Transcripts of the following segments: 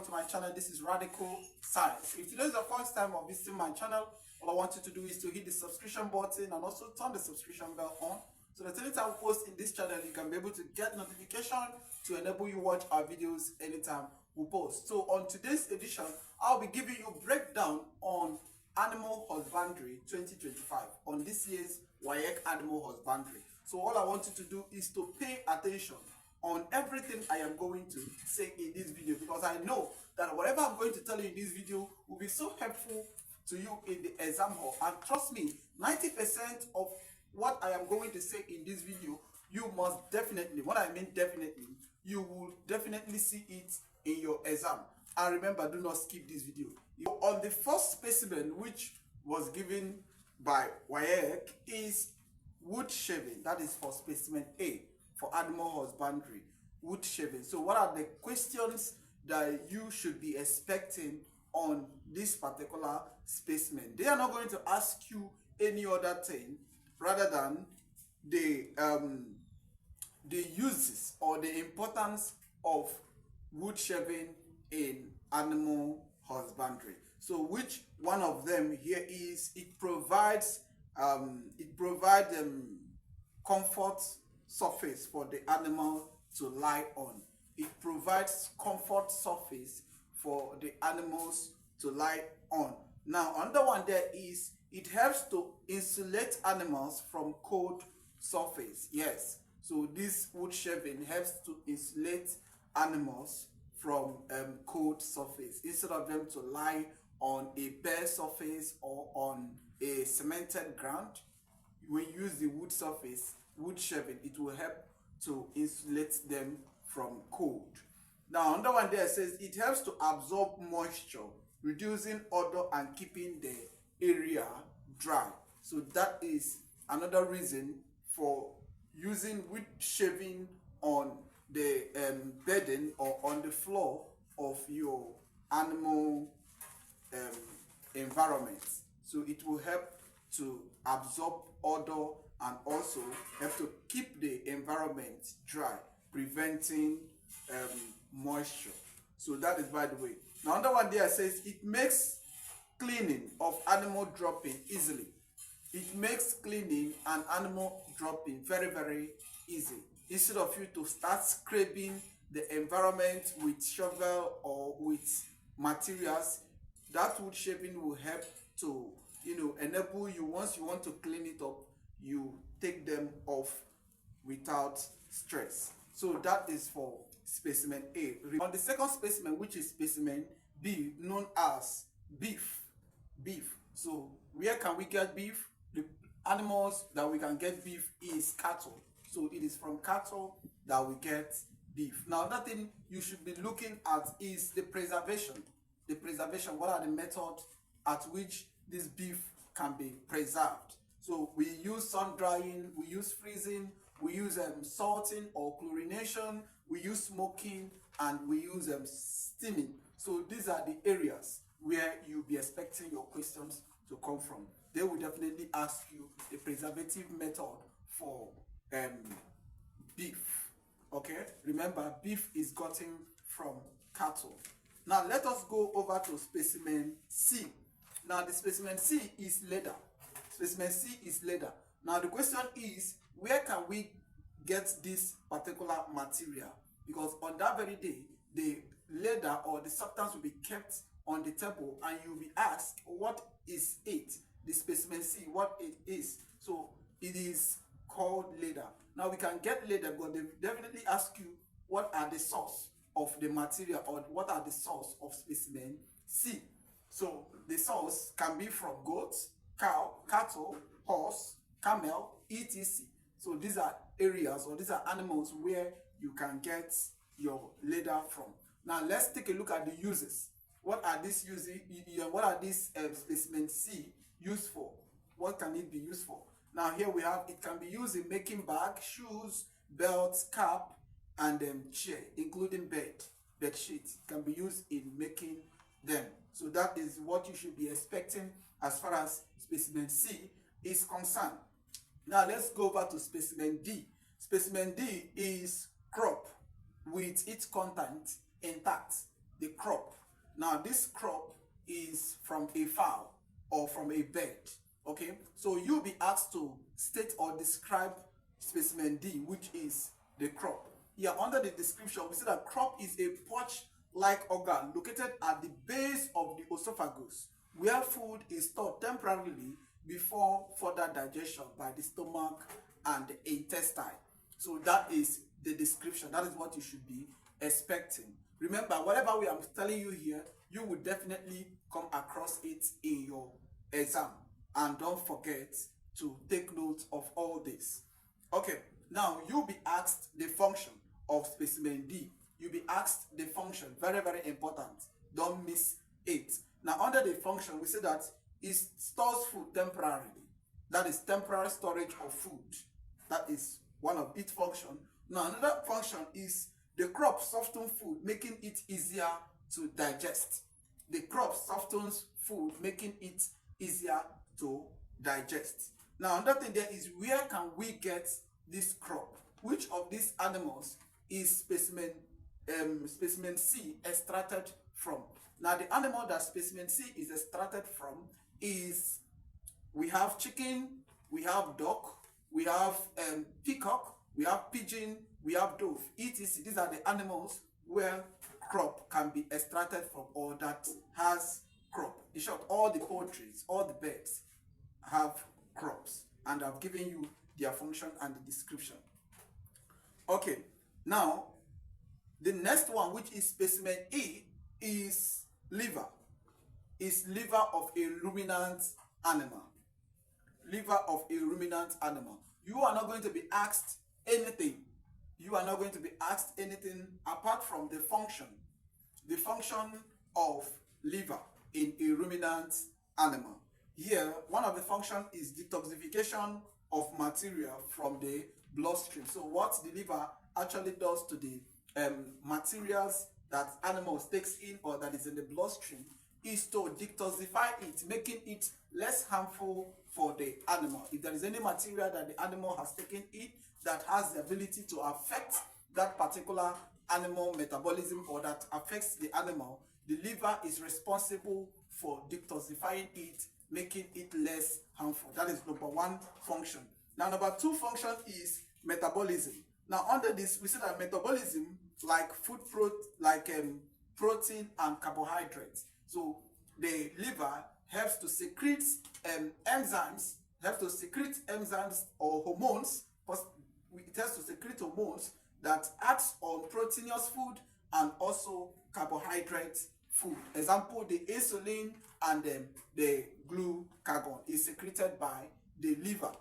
welcome to my channel. This is Radical Science. If today is the first time of visiting my channel, all I want you to do is to hit the subscription button and also turn the subscription bell on, so that anytime we post in this channel, you can be able to get notification to enable you watch our videos anytime we post. So on today's edition, I'll be giving you a breakdown on Animal Husbandry 2025, on this year's WAEC Animal Husbandry. So all I want you to do is to pay attention on everything I am going to say in this video, because I know that whatever I'm going to tell you in this video will be so helpful to you in the exam hall. And trust me, 90% of what I am going to say in this video, you must definitely, what I mean definitely, you will definitely see it in your exam. And remember, do not skip this video. On the first specimen, which was given by WAEC, is wood shaving. That is for Specimen A, for animal husbandry, wood shaving. So what are the questions that you should be expecting on this particular specimen? They are not going to ask you any other thing rather than the uses or the importance of wood shaving in animal husbandry. So which one of them here is, it provides comfort surface for the animal to lie on. It provides comfort surface for the animals to lie on. Now another one there is, it helps to insulate animals from cold surface. Yes, so this wood shaving helps to insulate animals from cold surface, instead of them to lie on a bare surface or on a cemented ground. When you use the wood surface, wood shaving, it will help to insulate them from cold. Now another one there says it helps to absorb moisture, reducing odor and keeping the area dry. So that is another reason for using wood shaving on the bedding or on the floor of your animal environment. So it will help to absorb odor and also help to keep the environment dry, preventing moisture. So that is, by the way. Now another one there says it makes cleaning of animal dropping easily. It makes cleaning an animal dropping very, very easy. Instead of you to start scraping the environment with shovel or with materials, that wood shaving will help to, enable you, once you want to clean it up, you take them off without stress. So that is for Specimen A. On the second specimen, which is Specimen B, known as beef. So where can we get beef? The animals that we can get beef is cattle. So it is from cattle that we get beef. Now another thing you should be looking at is the preservation. What are the methods at which this beef can be preserved? So we use sun drying, we use freezing, we use salting or chlorination, we use smoking, and we use steaming. So these are the areas where you'll be expecting your questions to come from. They will definitely ask you the preservative method for beef. Okay, remember, beef is gotten from cattle. Now let us go over to Specimen C. Now the Specimen C is leather. Specimen C is leather. Now the question is, where can we get this particular material? Because on that very day, the leather or the substance will be kept on the table, and you'll be asked, what is it? The Specimen C, what it is. So it is called leather. Now we can get leather, but they definitely ask you what are the source of the material, or what are the source of Specimen C. So the source can be from goats, cow, cattle, horse, camel, etc. So these are areas, or these are animals where you can get your leather from. Now let's take a look at the uses. What are these uses? What are these Specimen C used for? What can it be used for? Now here we have, it can be used in making bags, shoes, belts, cap, and chair, including bed sheets. It can be used in making them. So that is what you should be expecting as far as Specimen C is concerned. Now let's go over to Specimen D. Specimen D is crop with its content intact. the crop. Now this crop is from a fowl or from a bird. Okay, so you'll be asked to state or describe specimen D, which is the crop. Here under the description, we see that crop is a pouch-like organ located at the base of the esophagus, where food is stored temporarily before further digestion by the stomach and the intestine. So that is the description. That is what you should be expecting. Remember, whatever we are telling you here, you will definitely come across it in your exam. And don't forget to take note of all this. Okay, now you'll be asked the function of specimen D. You'll be asked the function, very, very important. Don't miss it. Now, under the function, we say that it stores food temporarily. That is temporary storage of food. That is one of its functions. Now, another function is the crop softens food, making it easier to digest. The crop softens food, making it easier to digest. Now, another thing there is, where can we get this crop? Which of these animals is specimen C extracted from? Now, the animal that specimen C is extracted from is, we have chicken, we have duck, we have peacock, we have pigeon, we have dove, etc. These are the animals where crop can be extracted from, or that has crop. In short, all the poultry, all the birds have crops, and I've given you their function and the description. Okay, now the next one, which is specimen E, is liver. Is liver of a ruminant animal. Liver of a ruminant animal. You are not going to be asked anything. You are not going to be asked anything apart from the function. The function of liver in a ruminant animal. Here, one of the functions is detoxification of material from the bloodstream. So what the liver actually does to the materials that animals takes in or that is in the bloodstream is to detoxify it, making it less harmful for the animal. If there is any material that the animal has taken in that has the ability to affect that particular animal metabolism or that affects the animal, the liver is responsible for detoxifying it, making it less harmful. That is number one function. Now, number two function is metabolism. Now, under this, we see that metabolism, like protein and carbohydrates. So the liver helps to secrete enzymes, or hormones. It has to secrete hormones that acts on proteinous food and also carbohydrate food. Example, the insulin and the glucagon is secreted by the liver.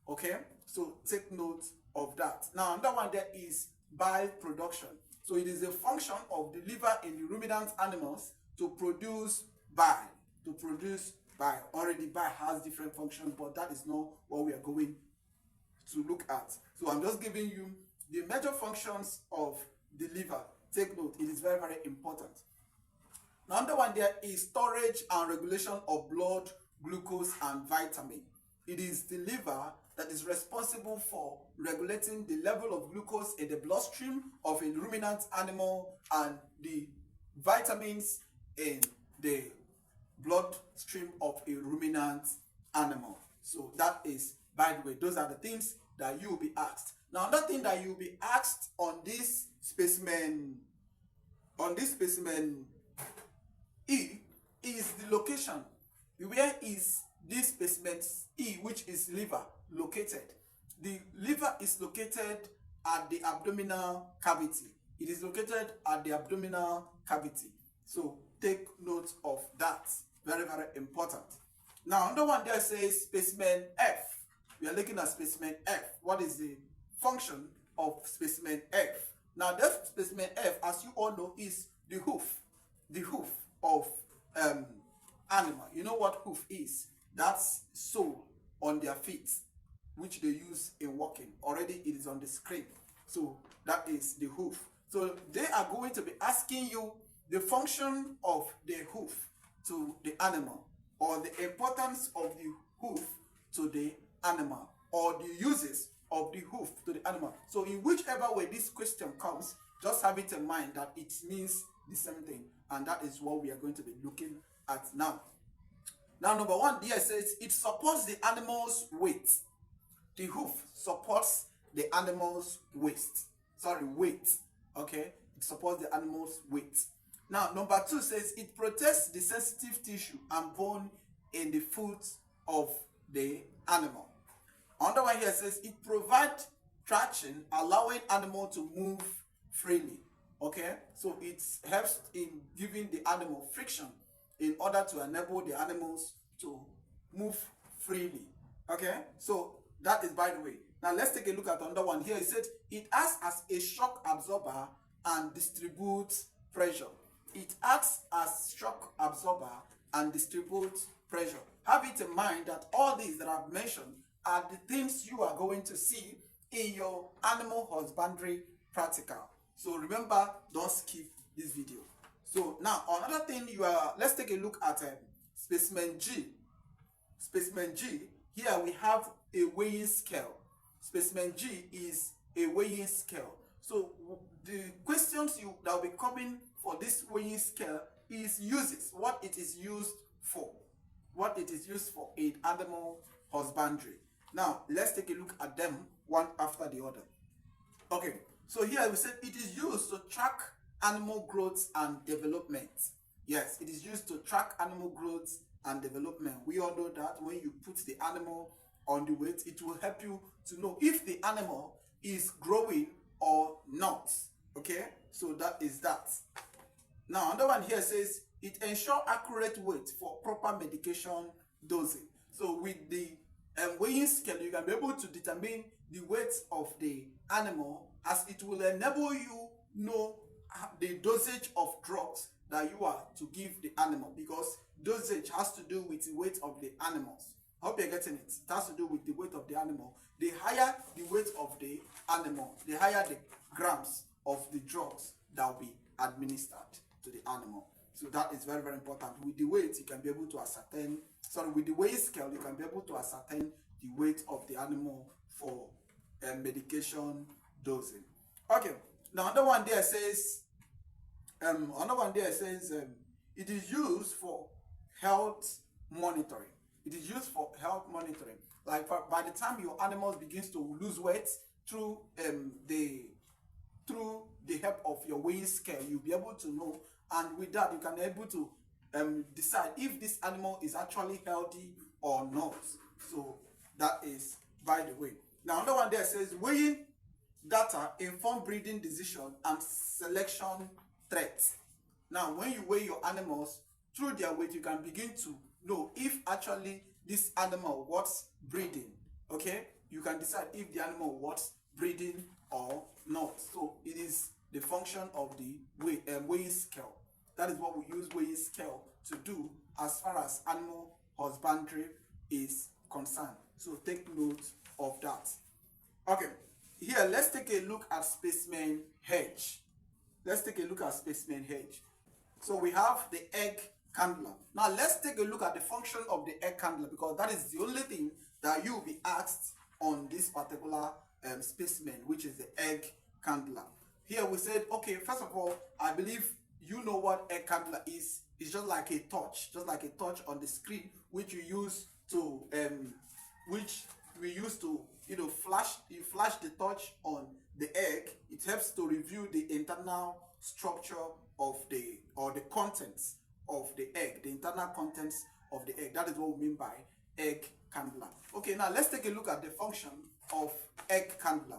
Okay, so take note of that. Now, another one there is bile production. So it is a function of the liver in the ruminant animals to produce bile. Already bile has different functions, but that is not what we are going to look at. So I'm just giving you the major functions of the liver. Take note, it is very, very important. Now, another one there is storage and regulation of blood, glucose, and vitamin. It is the liver that is responsible for regulating the level of glucose in the bloodstream of a ruminant animal and the vitamins in the bloodstream of a ruminant animal. So that is, by the way, those are the things that you will be asked. Now, another thing that you will be asked on this specimen E is the location. Where is this specimen E, which is liver, located? The liver is located at the abdominal cavity. It is located at the abdominal cavity. So take note of that. Very, very important. Now, another one there says specimen F. We are looking at specimen F. What is the function of specimen F? Now, that specimen F, as you all know, is the hoof. The hoof of animal. You know what hoof is? That's sole on their feet, which they use in walking. Already it is on the screen. So that is the hoof. So they are going to be asking you the function of the hoof to the animal, or the importance of the hoof to the animal, or the uses of the hoof to the animal. So in whichever way this question comes, just have it in mind that it means the same thing, and that is what we are going to be looking at now. Now, number one here says it supports the animal's weight. The hoof supports the animal's weight. Okay, it supports the animal's weight. Now, number two says it protects the sensitive tissue and bone in the foot of the animal. Another one here says it provides traction, allowing animal to move freely. Okay, so it helps in giving the animal friction in order to enable the animals to move freely. Okay, so that is by the way. Now let's take a look at another one here. It said it acts as a shock absorber and distributes pressure. It acts as shock absorber and distributes pressure. Have it in mind that all these that I've mentioned are the things you are going to see in your animal husbandry practical. So remember, don't skip this video. So now another thing let's take a look at Specimen G. Specimen G, here we have a weighing scale. Specimen G is a weighing scale. So the questions that will be coming for this weighing scale is uses, what it is used for. What it is used for in animal husbandry. Now let's take a look at them one after the other. Okay, so here we said it is used to track animal growth and development. Yes, it is used to track animal growth and development. We all know that when you put the animal on the weight, it will help you to know if the animal is growing or not. Okay, so that is that. Now another one here says it ensures accurate weight for proper medication dosing. So with the weighing scale, you can be able to determine the weight of the animal, as it will enable you know the dosage of drugs that you are to give the animal, because dosage has to do with the weight of the animals. I hope you're getting it. It has to do with the weight of the animal. The higher the weight of the animal, the higher the grams of the drugs that will be administered to the animal. So that is very, very important. With the weight, you can be able to ascertain, with the weighing scale, you can be able to ascertain the weight of the animal for medication dosing. Okay, now another one there says, it is used for health monitoring. It is used for health monitoring. Like by the time your animals begins to lose weight through the help of your weighing scale, you'll be able to know, and with that you can be able to decide if this animal is actually healthy or not. So that is by the way. Now another one there says weighing data inform breeding decision and selection threats. Now when you weigh your animals through their weight, you can begin to know if actually this animal wants breeding. Okay, you can decide if the animal wants breeding or not. So it is the function of the weighing scale. That is what we use weighing scale to do as far as animal husbandry is concerned. So take note of that. Okay, here let's take a look at Specimen H. Let's take a look at Specimen H. So we have the egg candler. Now let's take a look at the function of the egg candler, because that is the only thing that you will be asked on this particular specimen, which is the egg candler. Here we said, okay, first of all, I believe you know what egg candler is. It's just like a torch on the screen, which you use to flash. You flash the torch on the egg. It helps to review the internal structure of the contents of the egg, the internal contents of the egg. That is what we mean by egg candler. Okay, now let's take a look at the function of egg candler.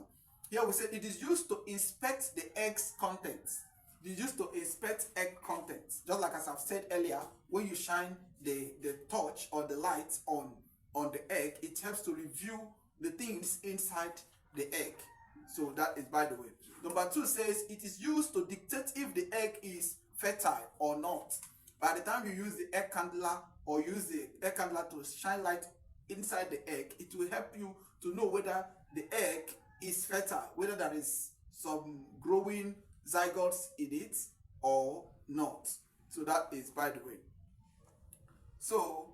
Here we said it is used to inspect the egg's contents. It is used to inspect egg contents. Just like as I've said earlier, when you shine the torch or the light on the egg, it helps to review the things inside the egg. So that is by the way. Number two says it is used to dictate if the egg is fertile or not. By the time you use the egg candler or use the egg candler to shine light inside the egg, it will help you to know whether the egg is fertile, whether there is some growing zygotes in it or not. So that is by the way. So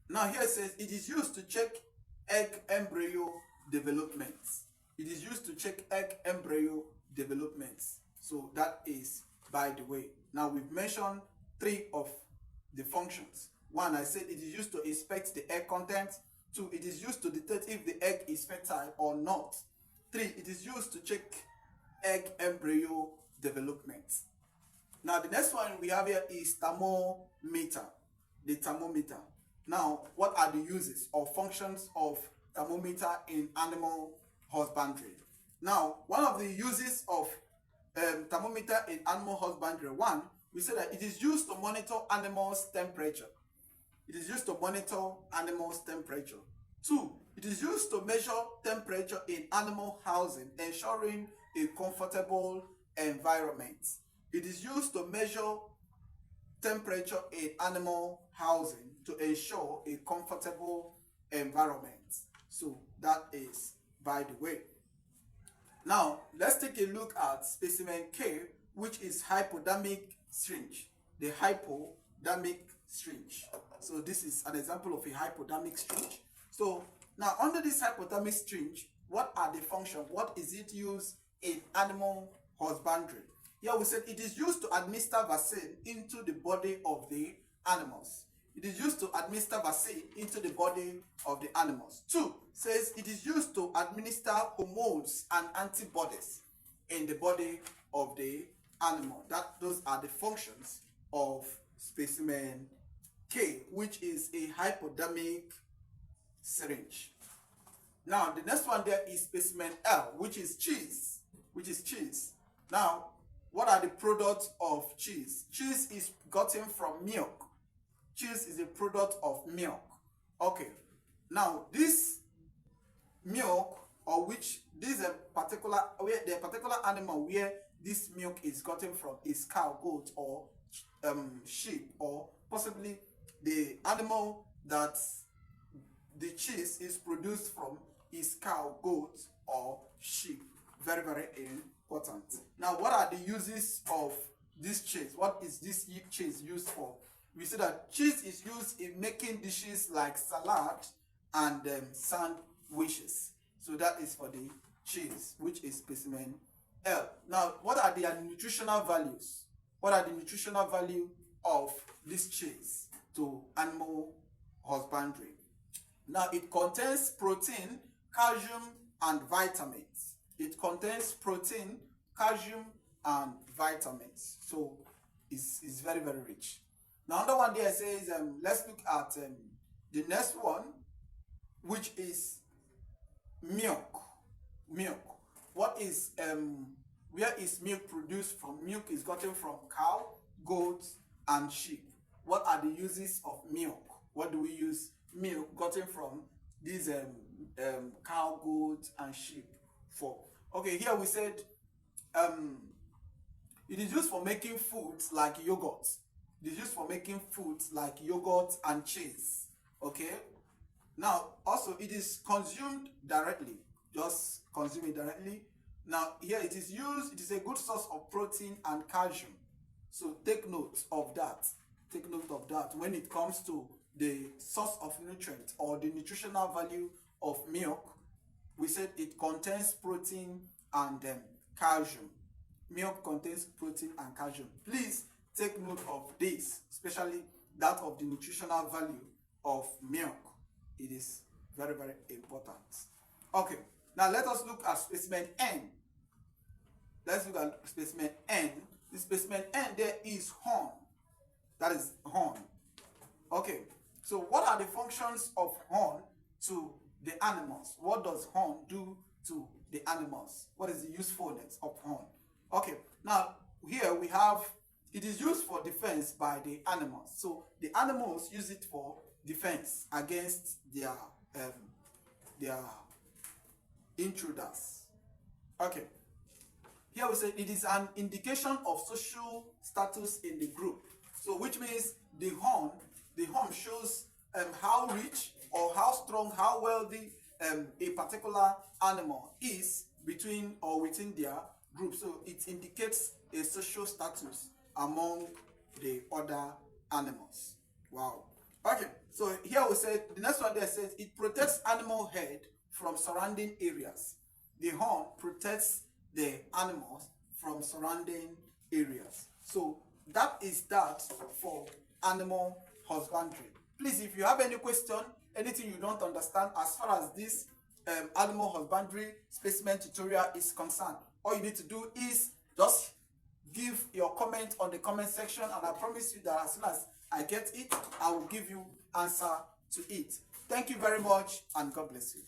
now here it says it is used to check egg embryo development. It is used to check egg embryo development. So that is by the way. Now we've mentioned 3 of the functions. 1, I said it is used to inspect the egg content. 2, it is used to detect if the egg is fertile or not. 3, it is used to check egg embryo development. Now the next one we have here is thermometer. The thermometer. Now, what are the uses or functions of thermometer in animal husbandry? Now, one of the uses of thermometer in animal husbandry, 1, we say that it is used to monitor animals' temperature. It is used to monitor animals' temperature. 2, it is used to measure temperature in animal housing, ensuring a comfortable environment. It is used to measure temperature in animal housing to ensure a comfortable environment. So that is by the way. Now let's take a look at specimen K, which is hypodermic syringe. The hypodermic syringe. So this is an example of a hypodermic syringe. So now under this hypodermic syringe, what are the functions? What is it used in animal husbandry? Here we said it is used to administer vaccine into the body of the animals. It is used to administer vaccine into the body of the animals. 2 says it is used to administer hormones and antibodies in the body of the animal. Those are the functions of specimen K, which is a hypodermic syringe. Now the next one there is specimen L, which is cheese. Now, what are the products of cheese? Cheese is gotten from milk. Cheese is a product of milk. Okay. Now, this milk, or which this particular animal where this milk is gotten from is cow, goat, or sheep, or possibly the animal that the cheese is produced from is cow, goat, or sheep. Very, very important. Now, what are the uses of this cheese? What is this cheese used for? We see that cheese is used in making dishes like salad and sandwiches. So that is for the cheese, which is specimen L. Now, what are the nutritional values? What are the nutritional value of this cheese to animal husbandry? Now, it contains protein, calcium, and vitamins. It contains protein, calcium, and vitamins. So it's very, very rich. Now, another one there says, let's look at the next one, which is milk. Milk. What is where is milk produced from? Milk is gotten from cow, goat, and sheep. What are the uses of milk? What do we use milk gotten from these cow, goat, and sheep for? Okay, here we said it is used for making foods like yogurt. It is used for making foods like yogurt and cheese. Okay. Now, also it is consumed directly. Just consume it directly. Now, here it is used. It is a good source of protein and calcium. So take note of that. Take note of that when it comes to the source of nutrient or the nutritional value of milk. We said it contains protein and calcium. Milk contains protein and calcium. Please take note of this, especially that of the nutritional value of milk. It is very, very important. Okay, now let us look at specimen N. Let's look at specimen N. The specimen N there is horn. That is horn. Okay, so what are the functions of horn to the animals? What does horn do to the animals? What is the usefulness of horn? Okay, now here we have, it is used for defense by the animals. So the animals use it for defense against their intruders. Okay, here we say it is an indication of social status in the group. So which means the horn shows how rich or how strong, how wealthy a particular animal is between or within their group. So it indicates a social status among the other animals. Wow. Okay, so here we say the next one there says it protects animal head from surrounding areas. The horn protects the animals from surrounding areas. So that is that for animal husbandry. Please, if you have any question, anything you don't understand as far as this animal husbandry specimen tutorial is concerned, all you need to do is just give your comment on the comment section, and I promise you that as soon as I get it, I will give you answer to it. Thank you very much, and God bless you.